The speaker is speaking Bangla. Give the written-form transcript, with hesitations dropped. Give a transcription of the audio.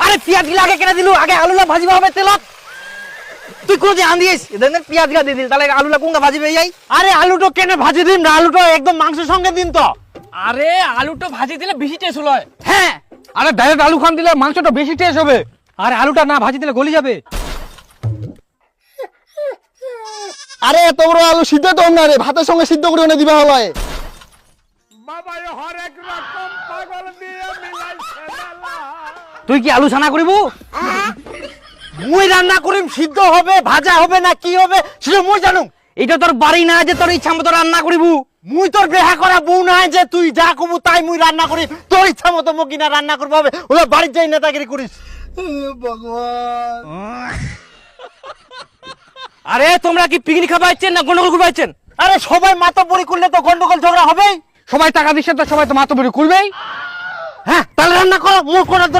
আরে পেঁয়াজ গুলো আগে কেটে দিলু, আগে আলুলা ভাজিবা হবে তেলত। তুই কোনদিন আন্দিস এদের পেঁয়াজ গা দিয়ে দিল, তাহলে আলুলা কোনটা ভাজিবে যাই? আরে আলুটো কেনে ভাজি দিন না, আলুটো একদম মাংসের সঙ্গে দিন তো। আরে আলুটা ভাজি দিলে বেশি টেস্ট হয়। হ্যাঁ, আরে ডাইরেক্ট আলু খান দিলে মাংসটা বেশি টেস্ট হবে। আরে আলুটা না ভাজি দিলে গলি যাবে। আরে এত বড় আলু সিদ্ধ তো না রে, ভাতের সঙ্গে সিদ্ধ করে এনে দিবা হলায়। তুই কি আলু ছানা করিব? মুই রান্না করিম, সিদ্ধ হবে ভাজা হবে না কি হবে সেটা মুই জানুম। এটা তোর বাড়ি না যে তোর ইচ্ছা মতো রান্না করিব। মুই তোর বেহা করা বউ না যে তুই যা কবু তাই মুই রান্না করি। তোর ইচ্ছা মতো মুই না রান্না করবো হবে, ওরা বাড়ির যাই নেতাগিরি করিস। ভগবান, আরে তোমরা কি পিকনিক খাবাইছেন না গন্ডগোল করবাইছেন? আরে সবাই মাতব্বরি করলে তো গন্ডগোল ঝগড়া হবেই। সবাই টাকা দিচ্ছে তো সবাই তো মাতব্বরি করবেই। হ্যাঁ, তাহলে রান্না করো, মুই করার দরকার